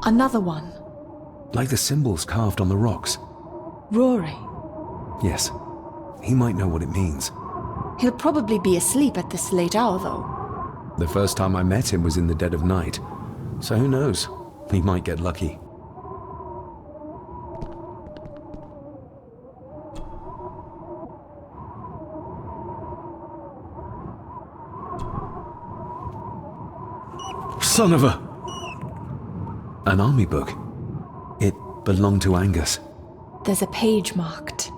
Another one. Like the symbols carved on the rocks. Rory. Yes. He might know what it means. He'll probably be asleep at this late hour, though. The first time I met him was in the dead of night. So who knows? He might get lucky. Son of a... An army book. It belonged to Angus. There's a page marked.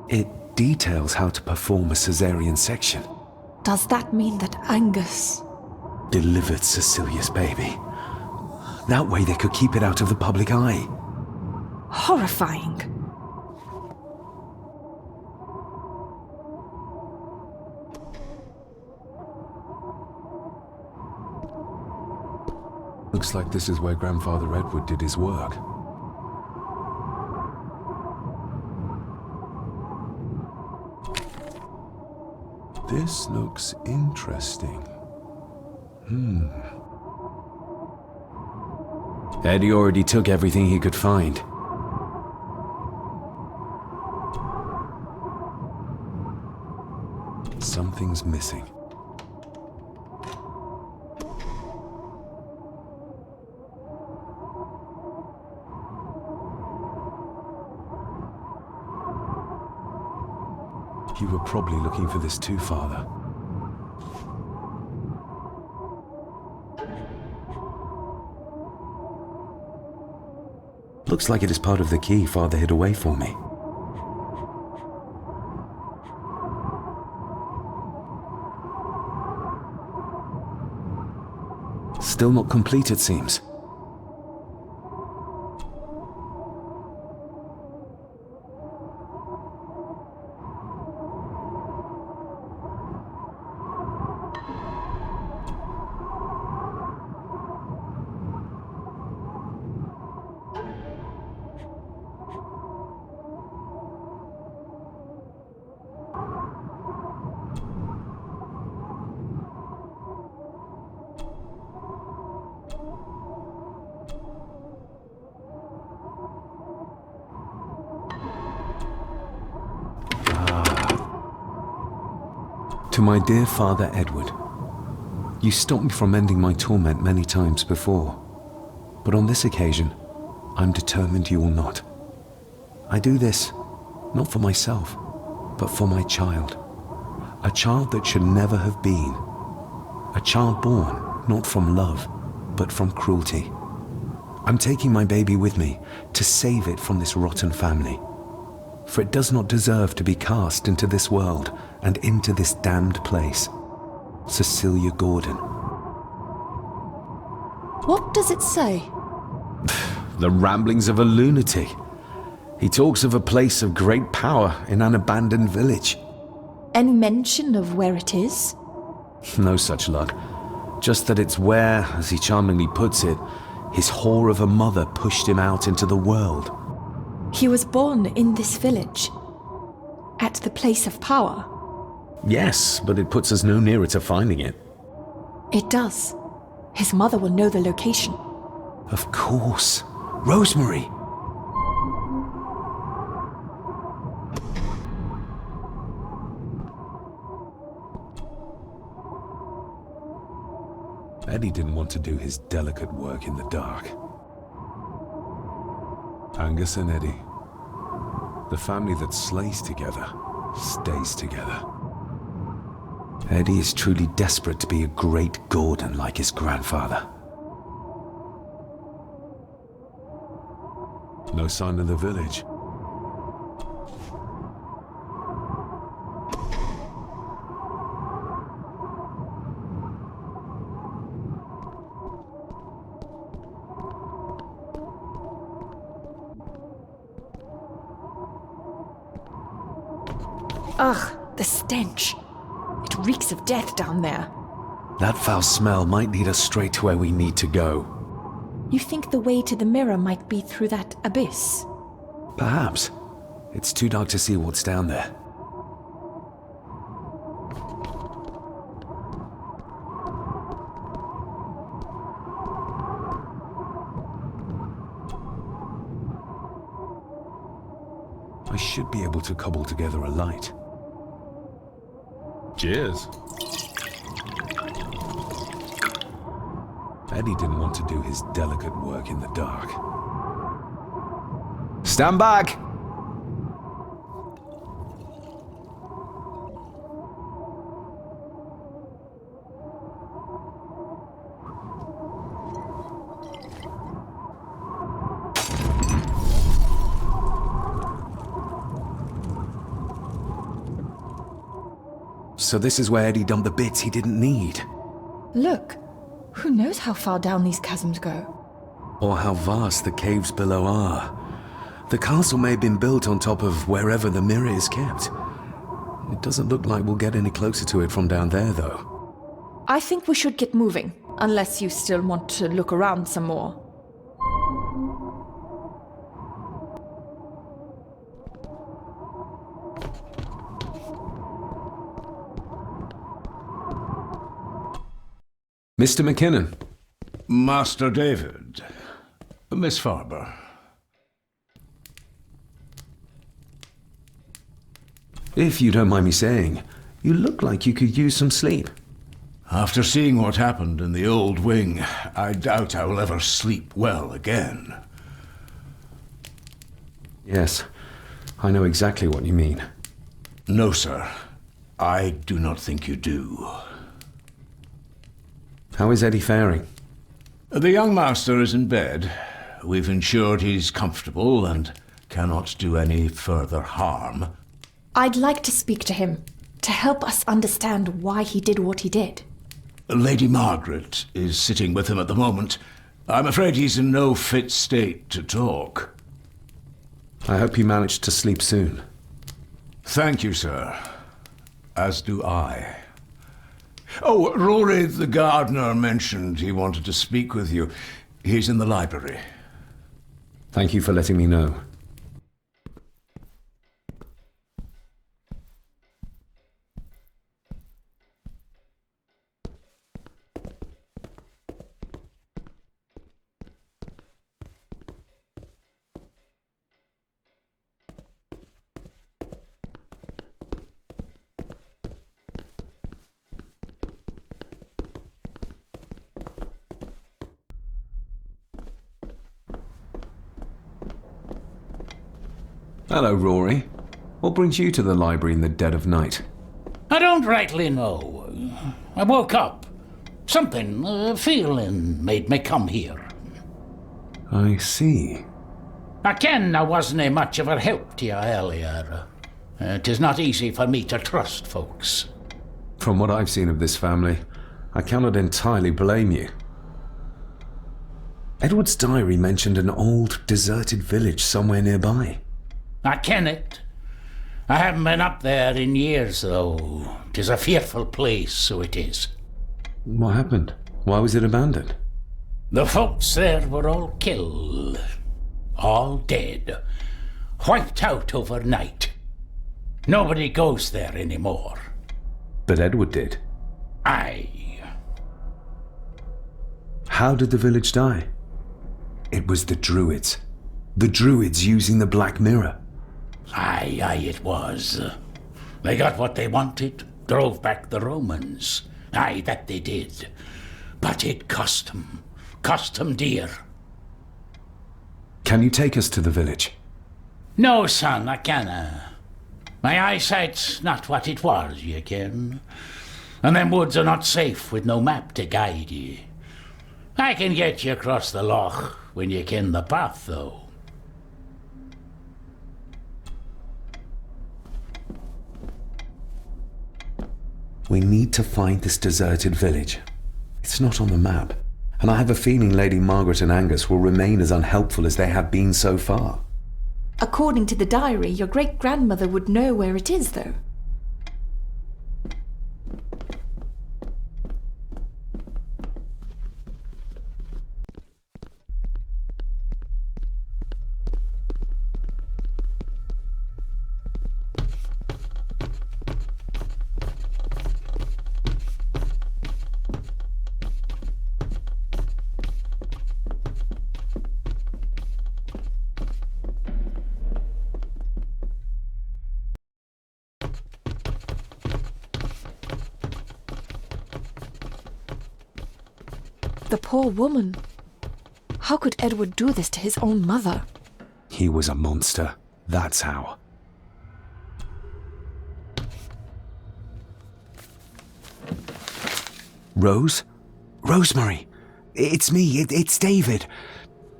It details how to perform a cesarean section. Does that mean that Angus... delivered Cecilia's baby? That way they could keep it out of the public eye. Horrifying. Looks like this is where Grandfather Edward did his work. This looks interesting. Eddie already took everything he could find. Something's missing. You were probably looking for this too, Father. Looks like it is part of the key Father hid away for me. Still not complete, it seems. To my dear Father Edward, you stopped me from ending my torment many times before, but on this occasion, I'm determined you will not. I do this, not for myself, but for my child. A child that should never have been. A child born, not from love, but from cruelty. I'm taking my baby with me to save it from this rotten family. For it does not deserve to be cast into this world and into this damned place. Cecilia Gordon. What does it say? The ramblings of a lunatic. He talks of a place of great power in an abandoned village. Any mention of where it is? No such luck. Just that it's where, as he charmingly puts it, his whore of a mother pushed him out into the world. He was born in this village. At the place of power. Yes, but it puts us no nearer to finding it. It does. His mother will know the location. Of course. Rosemary! Eddie didn't want to do his delicate work in the dark. Angus and Eddie. The family that slays together, stays together. Eddie is truly desperate to be a great Gordon like his grandfather. No sign of the village. Ugh, the stench. It reeks of death down there. That foul smell might lead us straight to where we need to go. You think the way to the mirror might be through that abyss? Perhaps. It's too dark to see what's down there. I should be able to cobble together a light. Cheers. Eddie didn't want to do his delicate work in the dark. Stand back! So this is where Eddie dumped the bits he didn't need. Look, who knows how far down these chasms go? Or how vast the caves below are. The castle may have been built on top of wherever the mirror is kept. It doesn't look like we'll get any closer to it from down there, though. I think we should get moving, unless you still want to look around some more. Mr. McKinnon. Master David. Miss Farber. If you don't mind me saying, you look like you could use some sleep. After seeing what happened in the old wing, I doubt I will ever sleep well again. Yes, I know exactly what you mean. No, sir. I do not think you do. How is Eddie faring? The young master is in bed. We've ensured he's comfortable and cannot do any further harm. I'd like to speak to him, to help us understand why he did what he did. Lady Margaret is sitting with him at the moment. I'm afraid he's in no fit state to talk. I hope you managed to sleep soon. Thank you, sir. As do I. Oh, Rory the gardener mentioned he wanted to speak with you. He's in the library. Thank you for letting me know. Hello, Rory. What brings you to the library in the dead of night? I don't rightly know. I woke up. Something, feeling made me come here. I see. I ken I wasn't much of a help to you earlier. 'Tis not easy for me to trust folks. From what I've seen of this family, I cannot entirely blame you. Edward's diary mentioned an old, deserted village somewhere nearby. I ken it. I haven't been up there in years, though. 'Tis a fearful place, so it is. What happened? Why was it abandoned? The folks there were all killed. All dead. Wiped out overnight. Nobody goes there anymore. But Edward did. Aye. How did the village die? It was the Druids. The Druids using the Black Mirror. Aye, it was. They got what they wanted, drove back the Romans. Aye, that they did. But it cost them dear. Can you take us to the village? No, son, I canna. My eyesight's not what it was, you ken. And them woods are not safe with no map to guide ye. I can get you across the loch when you ken the path, though. We need to find this deserted village. It's not on the map, and I have a feeling Lady Margaret and Angus will remain as unhelpful as they have been so far. According to the diary, your great-grandmother would know where it is, though. The poor woman. How could Edward do this to his own mother? He was a monster. That's how. Rose? Rosemary! It's me, it's David.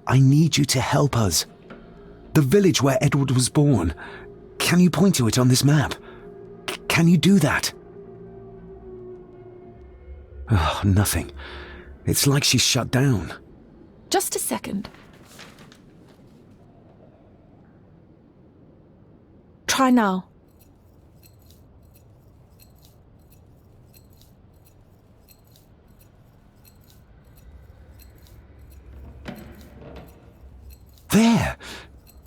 I need you to help us. The village where Edward was born. Can you point to it on this map? Can you do that? Oh, nothing. It's like she's shut down. Just a second. Try now. There!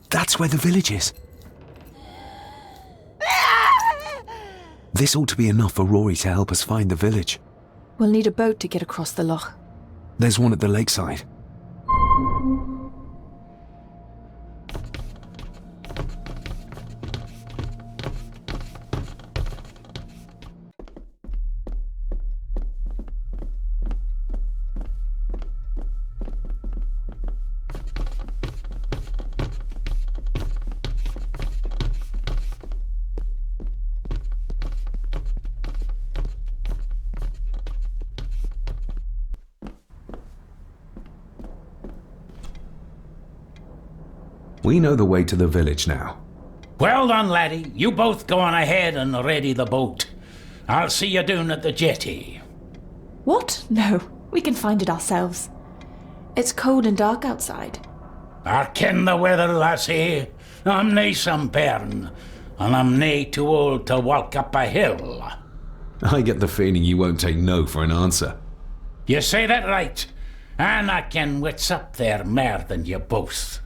That's where the village is. This ought to be enough for Rory to help us find the village. We'll need a boat to get across the loch. There's one at the lakeside. We know the way to the village now. Well done, laddie. You both go on ahead and ready the boat. I'll see you down at the jetty. What? No, we can find it ourselves. It's cold and dark outside. I ken the weather, lassie. I'm nae some bairn, and I'm nae too old to walk up a hill. I get the feeling you won't take no for an answer. You say that right, and I ken what's up there mair than you both.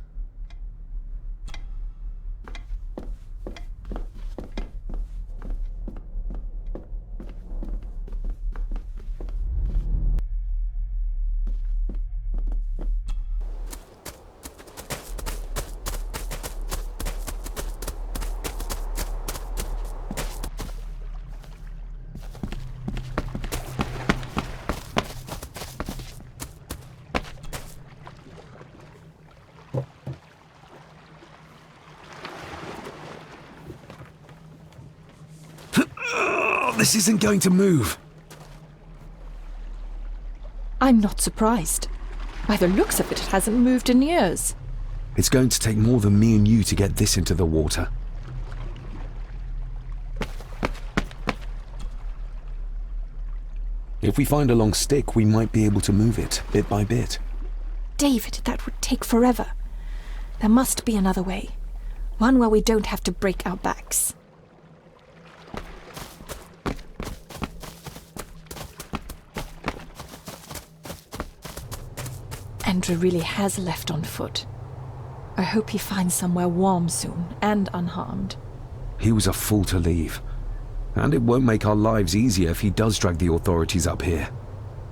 This isn't going to move. I'm not surprised. By the looks of it, it hasn't moved in years. It's going to take more than me and you to get this into the water. If we find a long stick, we might be able to move it, bit by bit. David, that would take forever. There must be another way. One where we don't have to break our backs. Andrew really has left on foot. I hope he finds somewhere warm soon and unharmed. He was a fool to leave. And it won't make our lives easier if he does drag the authorities up here.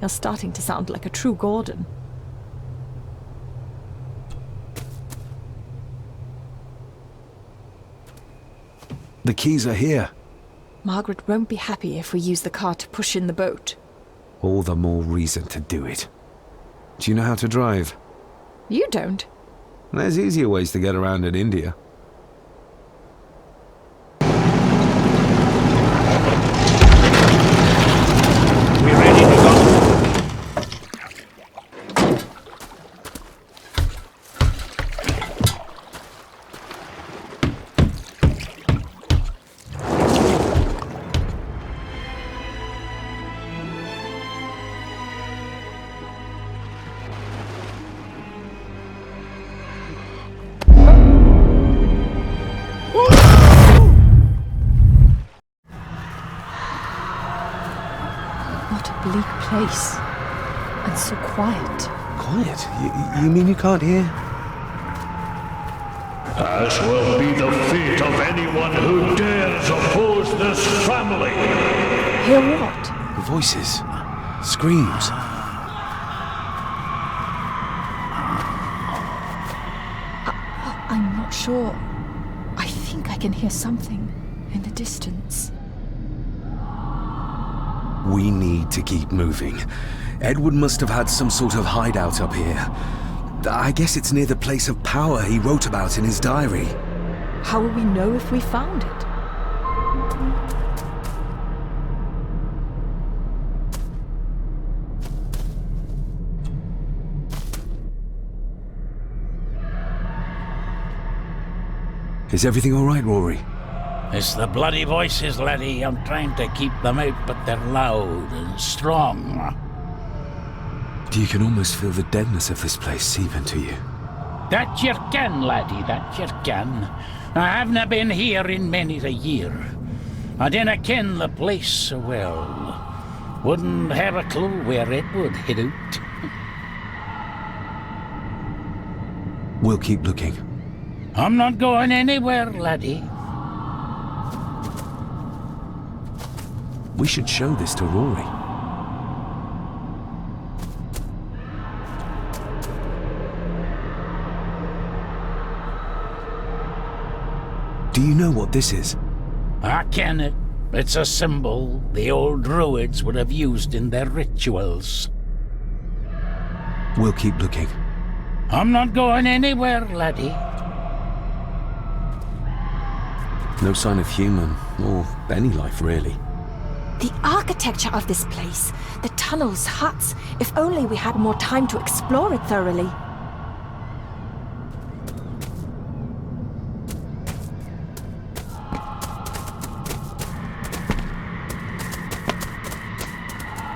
You're starting to sound like a true Gordon. The keys are here. Margaret won't be happy if we use the car to push in the boat. All the more reason to do it. Do you know how to drive? You don't. There's easier ways to get around in India. We ready to go? Bleak place. And so quiet. Quiet? You mean you can't hear? As will be the fate of anyone who dares oppose this family. Hear what? Voices. Screams. I'm not sure. I think I can hear something in the distance. We need to keep moving. Edward must have had some sort of hideout up here. I guess it's near the place of power he wrote about in his diary. How will we know if we found it? Is everything all right, Rory? It's the bloody voices, laddie. I'm trying to keep them out, but they're loud and strong. You can almost feel the deadness of this place seep into you. That you can, laddie, that you can. I havena been here in many a year. I dinna ken the place so well. Wouldn't have a clue where it would hit out. We'll keep looking. I'm not going anywhere, laddie. We should show this to Rory. Do you know what this is? I ken it. It's a symbol the old druids would have used in their rituals. We'll keep looking. I'm not going anywhere, laddie. No sign of human, or any life, really. The architecture of this place, the tunnels, huts. If only we had more time to explore it thoroughly.